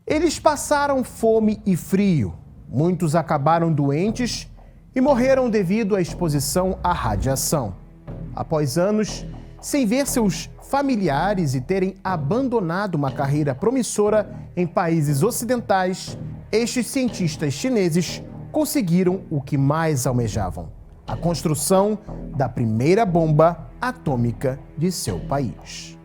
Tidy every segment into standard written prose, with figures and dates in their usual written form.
Eles passaram fome e frio. Muitos acabaram doentes e morreram devido à exposição à radiação. Após anos sem ver seus familiares e terem abandonado uma carreira promissora em países ocidentais, estes cientistas chineses conseguiram o que mais almejavam: a construção da primeira bomba atômica de seu país.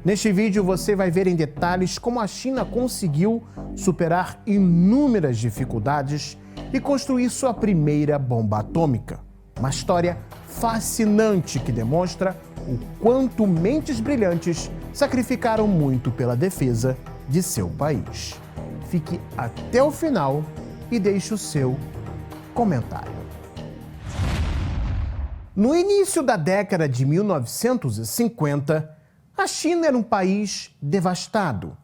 Neste vídeo você vai ver em detalhes como a China conseguiu superar inúmeras dificuldades e construir sua primeira bomba atômica. Uma história fascinante que demonstra o quanto mentes brilhantes sacrificaram muito pela defesa de seu país. Fique até o final e deixe o seu comentário. No início da década de 1950, a China era um país devastado.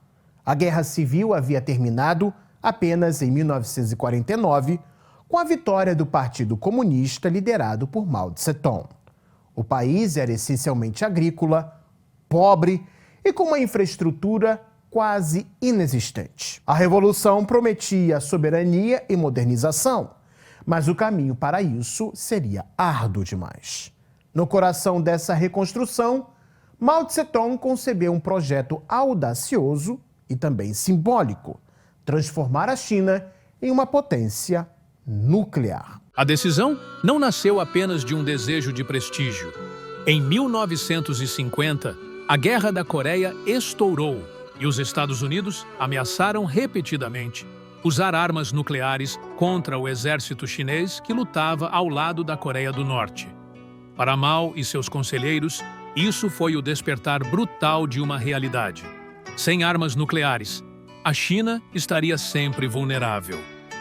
A Guerra Civil havia terminado apenas em 1949, com a vitória do Partido Comunista liderado por Mao Tse-tung. O país era essencialmente agrícola, pobre e com uma infraestrutura quase inexistente. A revolução prometia soberania e modernização, mas o caminho para isso seria árduo demais. No coração dessa reconstrução, Mao Tse-tung concebeu um projeto audacioso e também simbólico: transformar a China em uma potência nuclear. A decisão não nasceu apenas de um desejo de prestígio. Em 1950, a Guerra da Coreia estourou e os Estados Unidos ameaçaram repetidamente usar armas nucleares contra o exército chinês que lutava ao lado da Coreia do Norte. Para Mao e seus conselheiros, isso foi o despertar brutal de uma realidade. Sem armas nucleares, a China estaria sempre vulnerável.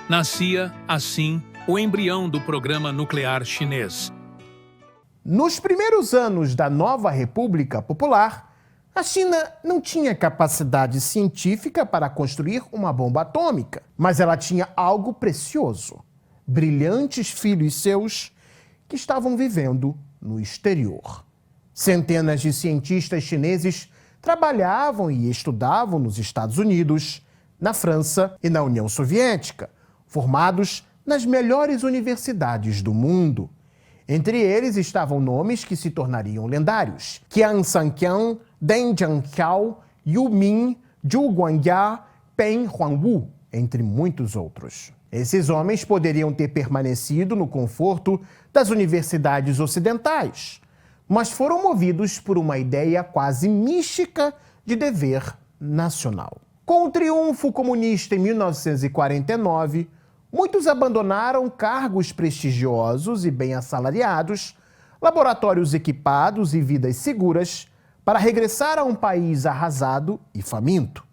Nascia, assim, o embrião do programa nuclear chinês. Nos primeiros anos da nova República Popular, a China não tinha capacidade científica para construir uma bomba atômica, mas ela tinha algo precioso: brilhantes filhos seus que estavam vivendo no exterior. Centenas de cientistas chineses trabalhavam e estudavam nos Estados Unidos, na França e na União Soviética, formados nas melhores universidades do mundo. Entre eles estavam nomes que se tornariam lendários: Qian Sanqian, Deng Jianqiao, Yu Min, Zhu Guangya, Peng Huangwu, entre muitos outros. Esses homens poderiam ter permanecido no conforto das universidades ocidentais, mas foram movidos por uma ideia quase mística de dever nacional. Com o triunfo comunista em 1949, muitos abandonaram cargos prestigiosos e bem assalariados, laboratórios equipados e vidas seguras para regressar a um país arrasado e faminto.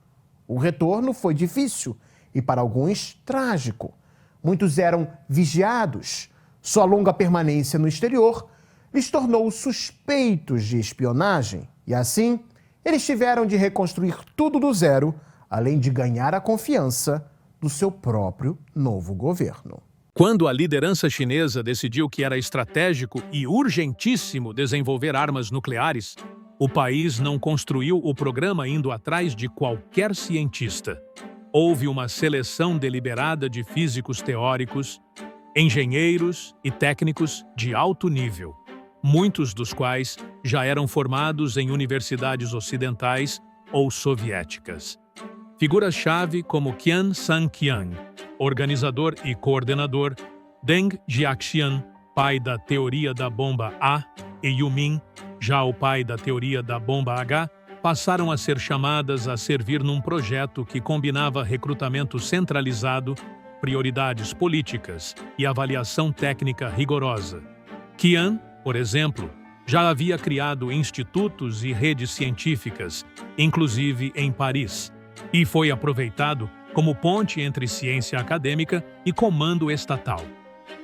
O retorno foi difícil e, para alguns, trágico. Muitos eram vigiados. Sua longa permanência no exterior lhes tornou suspeitos de espionagem e, assim, eles tiveram de reconstruir tudo do zero, além de ganhar a confiança do seu próprio novo governo. Quando a liderança chinesa decidiu que era estratégico e urgentíssimo desenvolver armas nucleares, o país não construiu o programa indo atrás de qualquer cientista. Houve uma seleção deliberada de físicos teóricos, engenheiros e técnicos de alto nível, muitos dos quais já eram formados em universidades ocidentais ou soviéticas. Figuras-chave como Qian Sanqian, organizador e coordenador, Deng Jiaxian, pai da teoria da bomba A, e Yu Min, já o pai da teoria da bomba H, passaram a ser chamadas a servir num projeto que combinava recrutamento centralizado, prioridades políticas e avaliação técnica rigorosa. Qian, por exemplo, já havia criado institutos e redes científicas, inclusive em Paris, e foi aproveitado como ponte entre ciência acadêmica e comando estatal.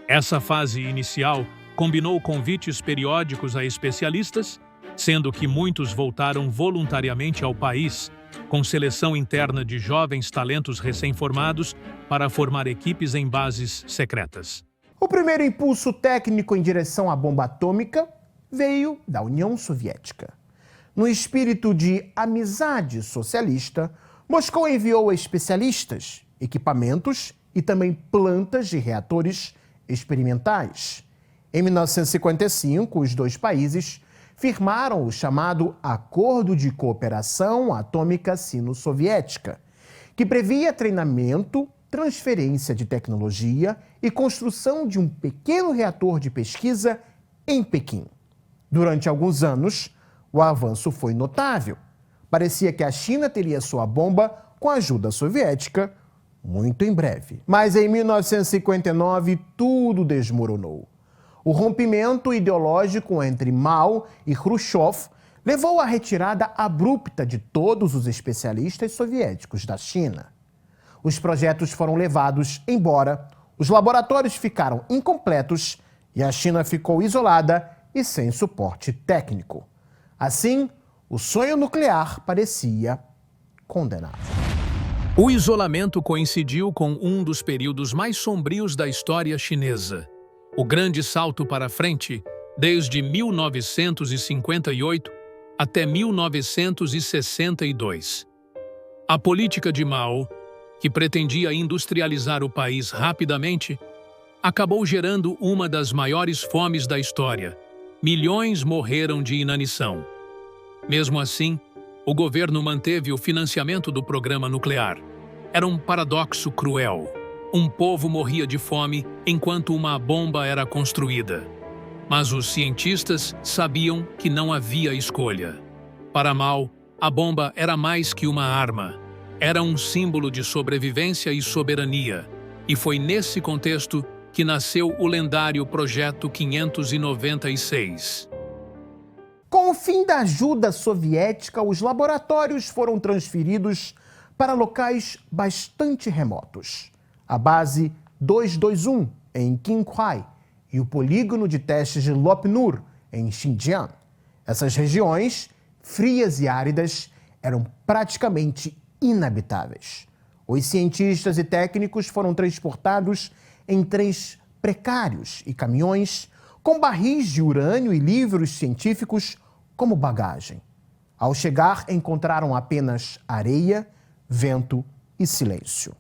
Essa fase inicial combinou convites periódicos a especialistas, sendo que muitos voltaram voluntariamente ao país, com seleção interna de jovens talentos recém-formados para formar equipes em bases secretas. O primeiro impulso técnico em direção à bomba atômica veio da União Soviética. No espírito de amizade socialista, Moscou enviou especialistas, equipamentos e também plantas de reatores experimentais. Em 1955, os dois países firmaram o chamado Acordo de Cooperação Atômica Sino-Soviética, que previa treinamento, transferência de tecnologia e construção de um pequeno reator de pesquisa em Pequim. Durante alguns anos, o avanço foi notável. Parecia que a China teria sua bomba com a ajuda soviética muito em breve. Mas em 1959, tudo desmoronou. O rompimento ideológico entre Mao e Khrushchev levou à retirada abrupta de todos os especialistas soviéticos da China. Os projetos foram levados embora, os laboratórios ficaram incompletos e a China ficou isolada e sem suporte técnico. Assim, o sonho nuclear parecia condenado. O isolamento coincidiu com um dos períodos mais sombrios da história chinesa. O grande salto para frente, desde 1958 até 1962. A política de Mao, que pretendia industrializar o país rapidamente, acabou gerando uma das maiores fomes da história. Milhões morreram de inanição. Mesmo assim, o governo manteve o financiamento do programa nuclear. Era um paradoxo cruel. Um povo morria de fome enquanto uma bomba era construída. Mas os cientistas sabiam que não havia escolha. Para Mao, a bomba era mais que uma arma. Era um símbolo de sobrevivência e soberania. E foi nesse contexto que nasceu o lendário Projeto 596. Com o fim da ajuda soviética, os laboratórios foram transferidos para locais bastante remotos. A base 221, em Qinghai, e o polígono de testes de Lopnur, em Xinjiang. Essas regiões, frias e áridas, eram praticamente inabitáveis. Os cientistas e técnicos foram transportados em trens precários e caminhões com barris de urânio e livros científicos como bagagem. Ao chegar, encontraram apenas areia, vento e silêncio.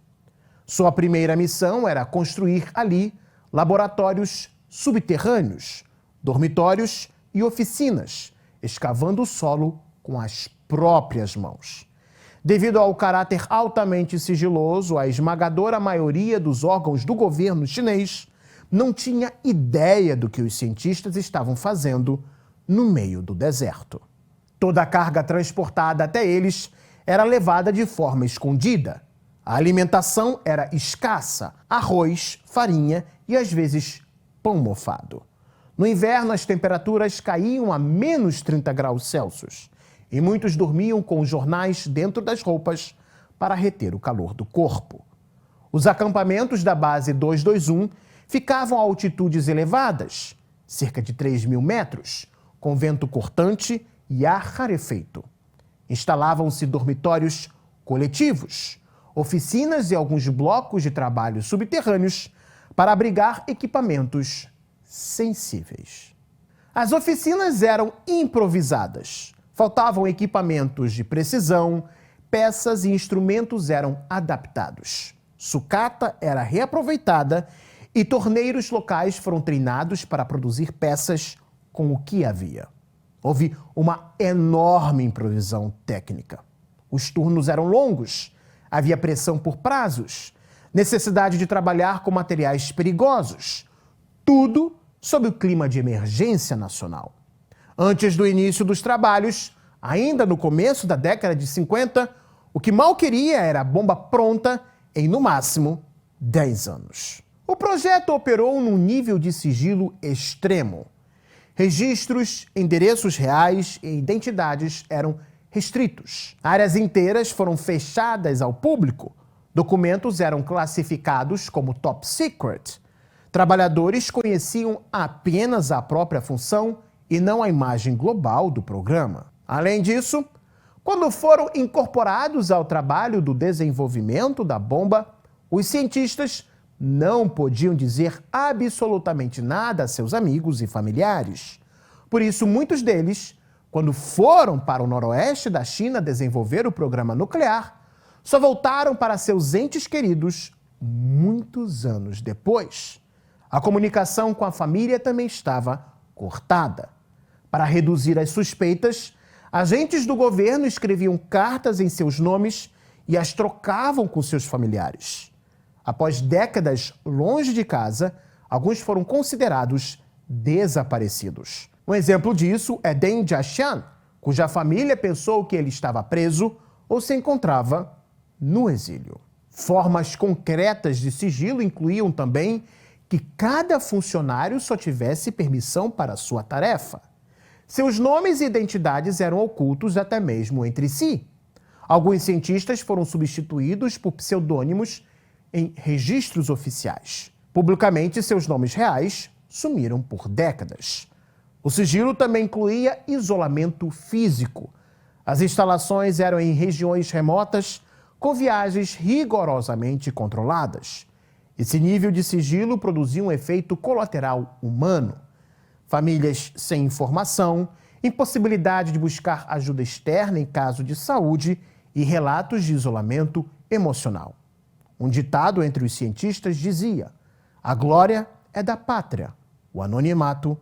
Sua primeira missão era construir ali laboratórios subterrâneos, dormitórios e oficinas, escavando o solo com as próprias mãos. Devido ao caráter altamente sigiloso, a esmagadora maioria dos órgãos do governo chinês não tinha ideia do que os cientistas estavam fazendo no meio do deserto. Toda a carga transportada até eles era levada de forma escondida. A alimentação era escassa: arroz, farinha e, às vezes, pão mofado. No inverno, as temperaturas caíam a menos 30 graus Celsius e muitos dormiam com os jornais dentro das roupas para reter o calor do corpo. Os acampamentos da base 221 ficavam a altitudes elevadas, cerca de 3.000 metros, com vento cortante e ar rarefeito. Instalavam-se dormitórios coletivos, oficinas e alguns blocos de trabalho subterrâneos para abrigar equipamentos sensíveis. As oficinas eram improvisadas. Faltavam equipamentos de precisão, peças e instrumentos eram adaptados. Sucata era reaproveitada e torneiros locais foram treinados para produzir peças com o que havia. Houve uma enorme improvisação técnica. Os turnos eram longos, havia pressão por prazos, necessidade de trabalhar com materiais perigosos. Tudo sob o clima de emergência nacional. Antes do início dos trabalhos, ainda no começo da década de 50, o que Mao queria era a bomba pronta em, no máximo, 10 anos. O projeto operou num nível de sigilo extremo. Registros, endereços reais e identidades eram restritos. Áreas inteiras foram fechadas ao público. Documentos eram classificados como top secret. Trabalhadores conheciam apenas a própria função e não a imagem global do programa. Além disso, quando foram incorporados ao trabalho do desenvolvimento da bomba, os cientistas não podiam dizer absolutamente nada a seus amigos e familiares. Por isso, muitos deles, quando foram para o noroeste da China desenvolver o programa nuclear, só voltaram para seus entes queridos muitos anos depois. A comunicação com a família também estava cortada. Para reduzir as suspeitas, agentes do governo escreviam cartas em seus nomes e as trocavam com seus familiares. Após décadas longe de casa, alguns foram considerados desaparecidos. Um exemplo disso é Deng Jiaxian, cuja família pensou que ele estava preso ou se encontrava no exílio. Formas concretas de sigilo incluíam também que cada funcionário só tivesse permissão para sua tarefa. Seus nomes e identidades eram ocultos até mesmo entre si. Alguns cientistas foram substituídos por pseudônimos em registros oficiais. Publicamente, seus nomes reais sumiram por décadas. O sigilo também incluía isolamento físico. As instalações eram em regiões remotas, com viagens rigorosamente controladas. Esse nível de sigilo produzia um efeito colateral humano. Famílias sem informação, impossibilidade de buscar ajuda externa em caso de saúde e relatos de isolamento emocional. Um ditado entre os cientistas dizia: "A glória é da pátria, o anonimato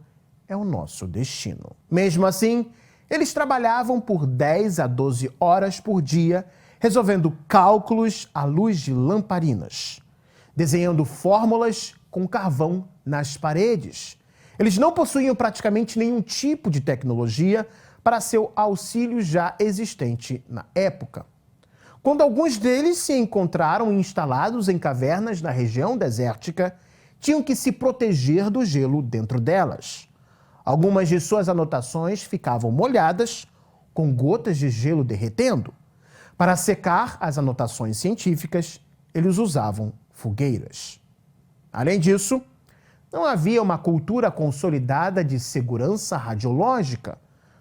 é o nosso destino." Mesmo assim, eles trabalhavam por 10 a 12 horas por dia, resolvendo cálculos à luz de lamparinas, desenhando fórmulas com carvão nas paredes. Eles não possuíam praticamente nenhum tipo de tecnologia para seu auxílio já existente na época. Quando alguns deles se encontraram instalados em cavernas na região desértica, tinham que se proteger do gelo dentro delas. Algumas de suas anotações ficavam molhadas, com gotas de gelo derretendo. Para secar as anotações científicas, eles usavam fogueiras. Além disso, não havia uma cultura consolidada de segurança radiológica,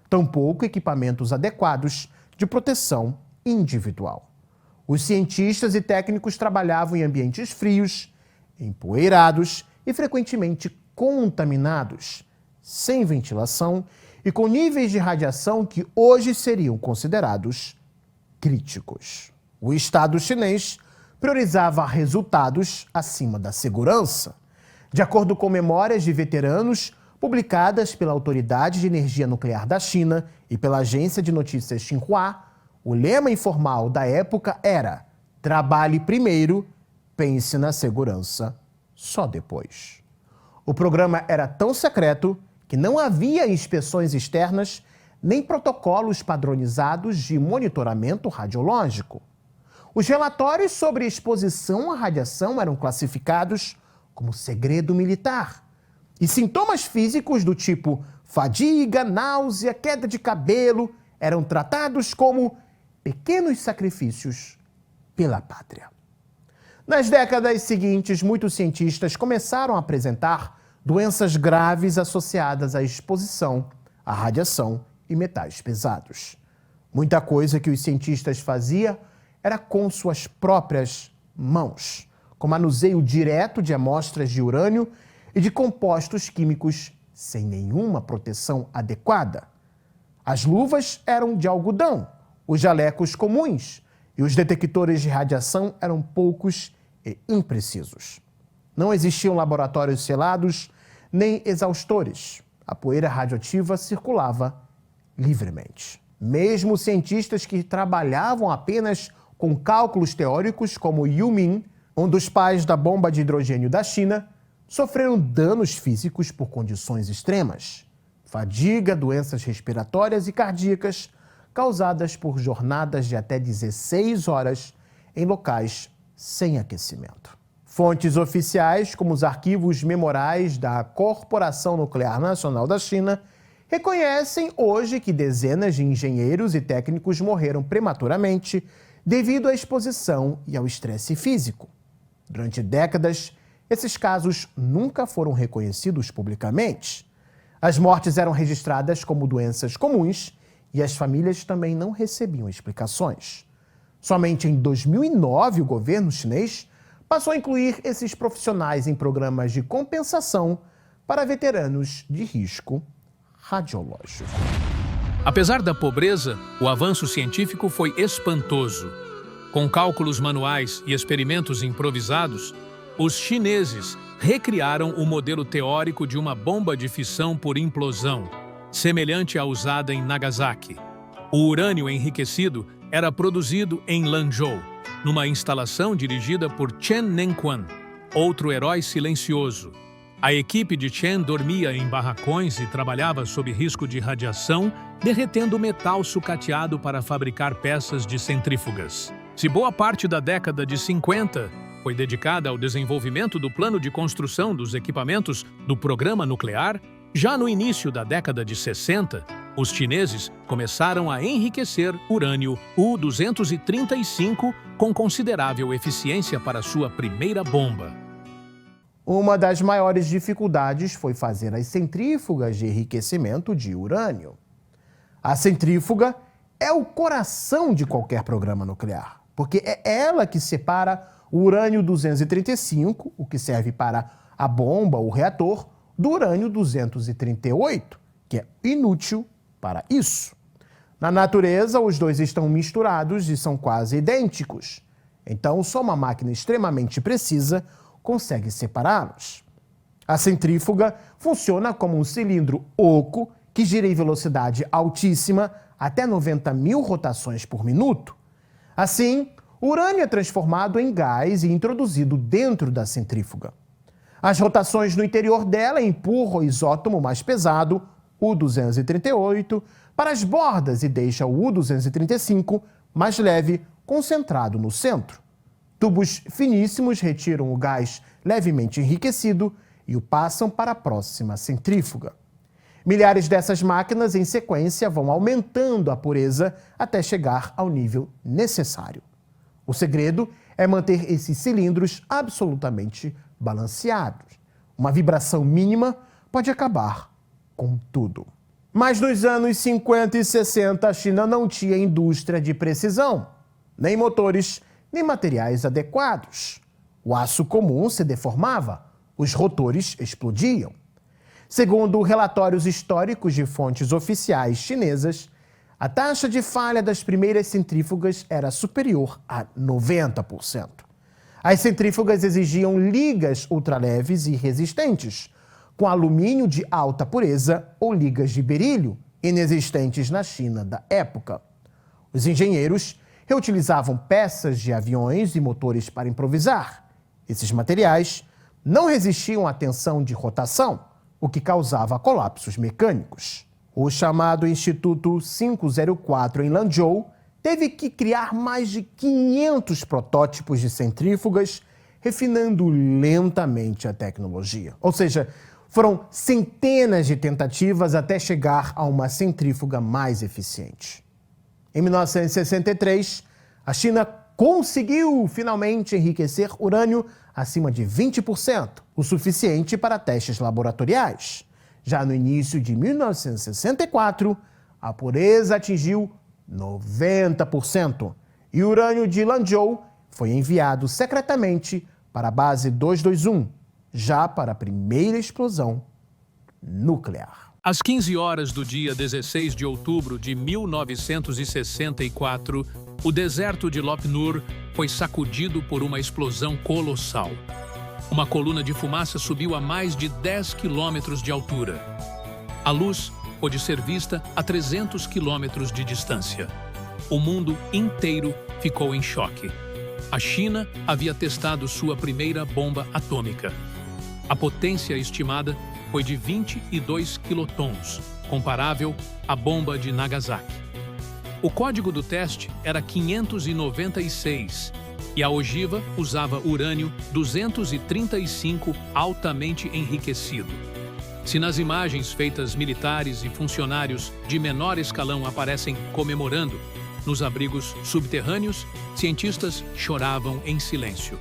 tampouco equipamentos adequados de proteção individual. Os cientistas e técnicos trabalhavam em ambientes frios, empoeirados e frequentemente contaminados, sem ventilação e com níveis de radiação que hoje seriam considerados críticos. O Estado chinês priorizava resultados acima da segurança. De acordo com memórias de veteranos publicadas pela Autoridade de Energia Nuclear da China e pela agência de notícias Xinhua, o lema informal da época era: "Trabalhe primeiro, pense na segurança só depois." O programa era tão secreto que não havia inspeções externas nem protocolos padronizados de monitoramento radiológico. Os relatórios sobre exposição à radiação eram classificados como segredo militar. E sintomas físicos do tipo fadiga, náusea, queda de cabelo eram tratados como pequenos sacrifícios pela pátria. Nas décadas seguintes, muitos cientistas começaram a apresentar doenças graves associadas à exposição à radiação e metais pesados. Muita coisa que os cientistas faziam era com suas próprias mãos, com manuseio direto de amostras de urânio e de compostos químicos sem nenhuma proteção adequada. As luvas eram de algodão, os jalecos comuns e os detectores de radiação eram poucos e imprecisos. Não existiam laboratórios selados nem exaustores. A poeira radioativa circulava livremente. Mesmo cientistas que trabalhavam apenas com cálculos teóricos, como Yu Min, um dos pais da bomba de hidrogênio da China, sofreram danos físicos por condições extremas. Fadiga, doenças respiratórias e cardíacas causadas por jornadas de até 16 horas em locais sem aquecimento. Fontes oficiais, como os arquivos memorais da Corporação Nuclear Nacional da China, reconhecem hoje que dezenas de engenheiros e técnicos morreram prematuramente devido à exposição e ao estresse físico. Durante décadas, esses casos nunca foram reconhecidos publicamente. As mortes eram registradas como doenças comuns e as famílias também não recebiam explicações. Somente em 2009, o governo chinês passou a incluir esses profissionais em programas de compensação para veteranos de risco radiológico. Apesar da pobreza, o avanço científico foi espantoso. Com cálculos manuais e experimentos improvisados, os chineses recriaram o modelo teórico de uma bomba de fissão por implosão, semelhante à usada em Nagasaki. O urânio enriquecido era produzido em Lanzhou, numa instalação dirigida por Chen Nengquan, outro herói silencioso. A equipe de Chen dormia em barracões e trabalhava sob risco de radiação, derretendo metal sucateado para fabricar peças de centrífugas. Se boa parte da década de 50 foi dedicada ao desenvolvimento do plano de construção dos equipamentos do programa nuclear, já no início da década de 60, os chineses começaram a enriquecer urânio U-235 com considerável eficiência para sua primeira bomba. Uma das maiores dificuldades foi fazer as centrífugas de enriquecimento de urânio. A centrífuga é o coração de qualquer programa nuclear, porque é ela que separa o urânio-235, o que serve para a bomba ou reator, do urânio-238, que é inútil para isso. Na natureza, os dois estão misturados e são quase idênticos. Então, só uma máquina extremamente precisa consegue separá-los. A centrífuga funciona como um cilindro oco que gira em velocidade altíssima, até 90.000 rotações por minuto. Assim, o urânio é transformado em gás e introduzido dentro da centrífuga. As rotações no interior dela empurram o isótomo mais pesado, o U-238, para as bordas e deixa o U-235 mais leve, concentrado no centro. Tubos finíssimos retiram o gás levemente enriquecido e o passam para a próxima centrífuga. Milhares dessas máquinas em sequência vão aumentando a pureza até chegar ao nível necessário. O segredo é manter esses cilindros absolutamente balanceados. Uma vibração mínima pode acabar com tudo. Mas nos anos 50 e 60, a China não tinha indústria de precisão, nem motores, nem materiais adequados. O aço comum se deformava, os rotores explodiam. Segundo relatórios históricos de fontes oficiais chinesas, a taxa de falha das primeiras centrífugas era superior a 90%. As centrífugas exigiam ligas ultraleves e resistentes, com alumínio de alta pureza ou ligas de berílio, inexistentes na China da época. Os engenheiros reutilizavam peças de aviões e motores para improvisar. Esses materiais não resistiam à tensão de rotação, o que causava colapsos mecânicos. O chamado Instituto 504 em Lanzhou teve que criar mais de 500 protótipos de centrífugas, refinando lentamente a tecnologia. Ou seja, foram centenas de tentativas até chegar a uma centrífuga mais eficiente. Em 1963, a China conseguiu finalmente enriquecer urânio acima de 20%, o suficiente para testes laboratoriais. Já no início de 1964, a pureza atingiu 90% e o urânio de Lanzhou foi enviado secretamente para a base 221, já para a primeira explosão nuclear. Às 15 horas do dia 16 de outubro de 1964, o deserto de Lop Nur foi sacudido por uma explosão colossal. Uma coluna de fumaça subiu a mais de 10 quilômetros de altura. A luz pôde ser vista a 300 quilômetros de distância. O mundo inteiro ficou em choque. A China havia testado sua primeira bomba atômica. A potência estimada foi de 22 quilotons, comparável à bomba de Nagasaki. O código do teste era 596 e a ogiva usava urânio 235 altamente enriquecido. Se nas imagens feitas militares e funcionários de menor escalão aparecem comemorando, nos abrigos subterrâneos, cientistas choravam em silêncio.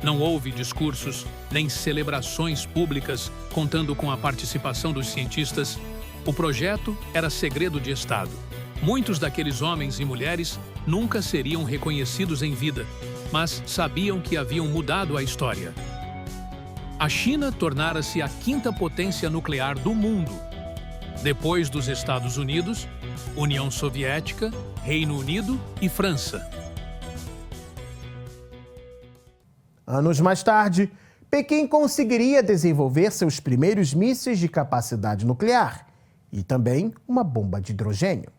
Não houve discursos nem celebrações públicas contando com a participação dos cientistas. O projeto era segredo de Estado. Muitos daqueles homens e mulheres nunca seriam reconhecidos em vida, mas sabiam que haviam mudado a história. A China tornara-se a quinta potência nuclear do mundo. Depois dos Estados Unidos, União Soviética, Reino Unido e França. Anos mais tarde, Pequim conseguiria desenvolver seus primeiros mísseis de capacidade nuclear e também uma bomba de hidrogênio.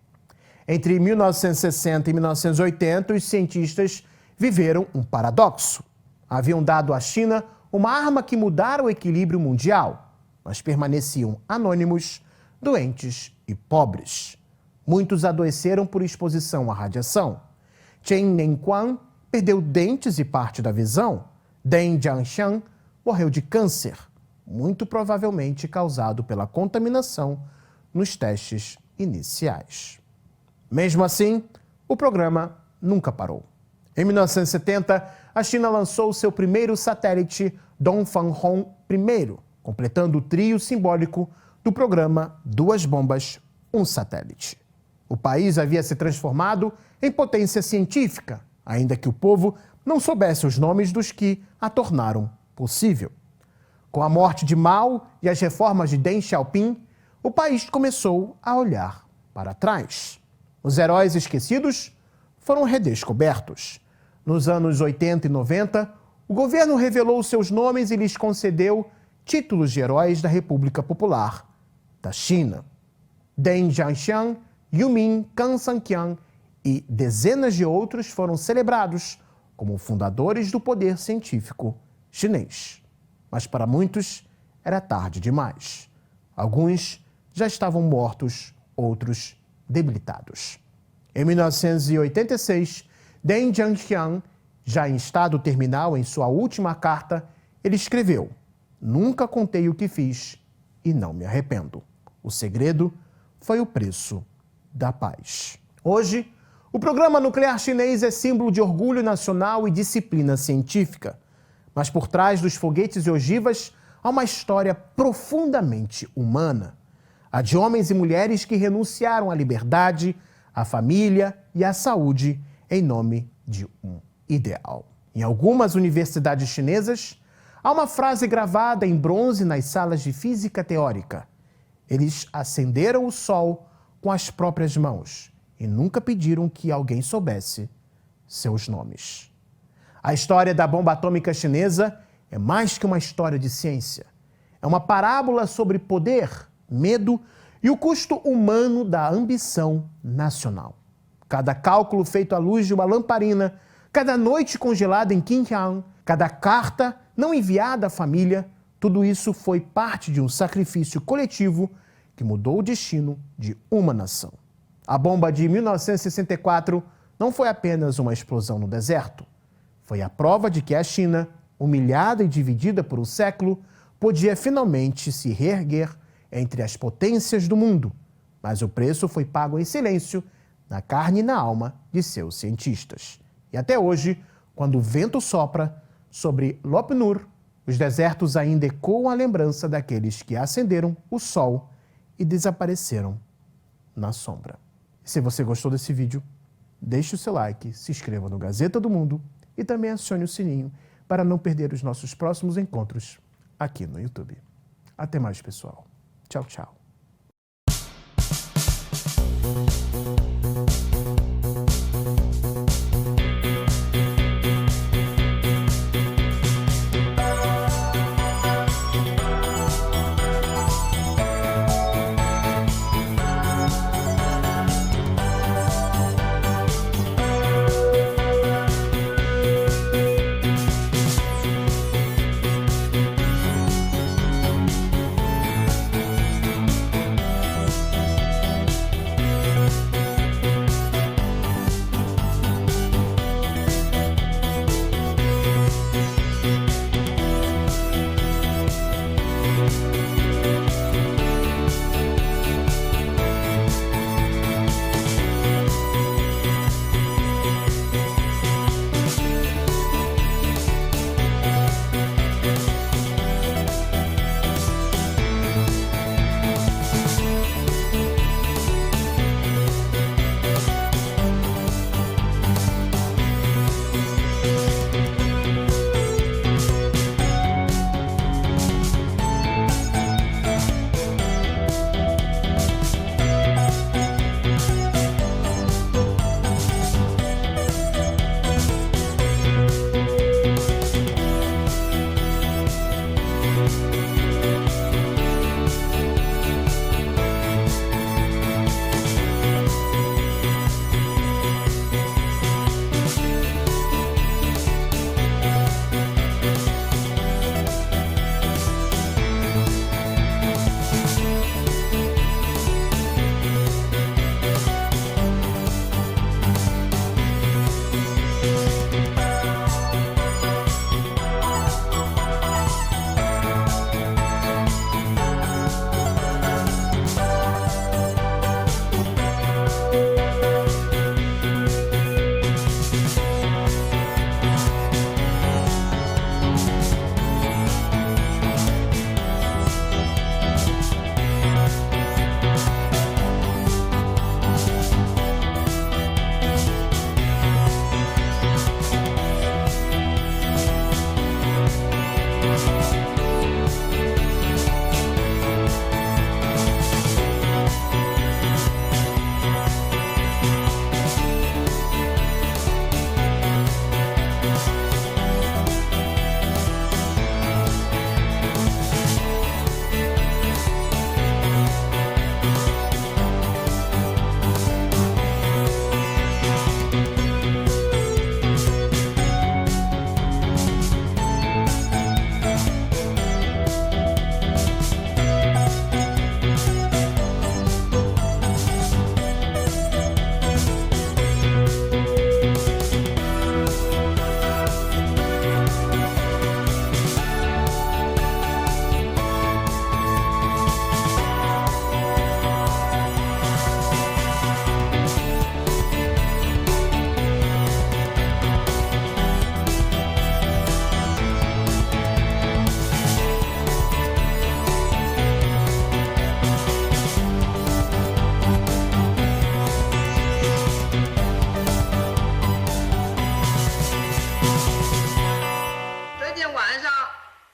Entre 1960 e 1980, os cientistas viveram um paradoxo. Haviam dado à China uma arma que mudara o equilíbrio mundial, mas permaneciam anônimos, doentes e pobres. Muitos adoeceram por exposição à radiação. Chen Nengquan perdeu dentes e parte da visão. Deng Jiangshan morreu de câncer, muito provavelmente causado pela contaminação nos testes iniciais. Mesmo assim, o programa nunca parou. Em 1970, a China lançou seu primeiro satélite Dongfang-Hong I, completando o trio simbólico do programa Duas Bombas, um Satélite. O país havia se transformado em potência científica, ainda que o povo não soubesse os nomes dos que a tornaram possível. Com a morte de Mao e as reformas de Deng Xiaoping, o país começou a olhar para trás. Os heróis esquecidos foram redescobertos. Nos anos 80 e 90, o governo revelou seus nomes e lhes concedeu títulos de heróis da República Popular da China. Deng Jiangshan, Yumin, Kang Sanqian e dezenas de outros foram celebrados como fundadores do poder científico chinês. Mas para muitos era tarde demais. Alguns já estavam mortos, outros debilitados. Em 1986, Deng Jiangshan, já em estado terminal em sua última carta, ele escreveu: "Nunca contei o que fiz e não me arrependo. O segredo foi o preço da paz." Hoje, o programa nuclear chinês é símbolo de orgulho nacional e disciplina científica. Mas por trás dos foguetes e ogivas há uma história profundamente humana. A de homens e mulheres que renunciaram à liberdade, à família e à saúde em nome de um ideal. Em algumas universidades chinesas, há uma frase gravada em bronze nas salas de física teórica: "Eles acenderam o sol com as próprias mãos e nunca pediram que alguém soubesse seus nomes." A história da bomba atômica chinesa é mais que uma história de ciência. É uma parábola sobre poder, medo e o custo humano da ambição nacional. Cada cálculo feito à luz de uma lamparina, cada noite congelada em Xinjiang, cada carta não enviada à família, tudo isso foi parte de um sacrifício coletivo que mudou o destino de uma nação. A bomba de 1964 não foi apenas uma explosão no deserto. Foi a prova de que a China, humilhada e dividida por um século, podia finalmente se reerguer entre as potências do mundo. Mas o preço foi pago em silêncio, na carne e na alma de seus cientistas. E até hoje, quando o vento sopra sobre Lop Nur, os desertos ainda ecoam a lembrança daqueles que acenderam o sol e desapareceram na sombra. Se você gostou desse vídeo, deixe o seu like, se inscreva no Gazeta do Mundo e também acione o sininho para não perder os nossos próximos encontros aqui no YouTube. Até mais, pessoal. Tchau, tchau.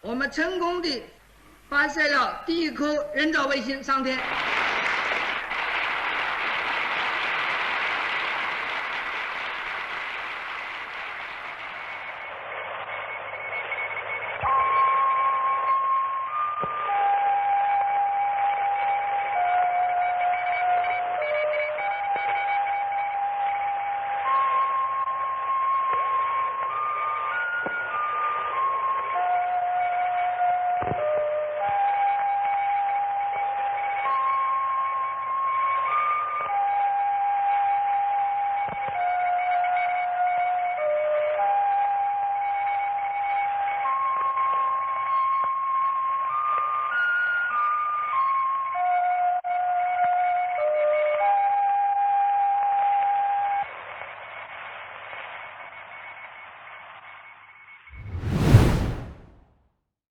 我们成功地发射了第一颗人造卫星上天。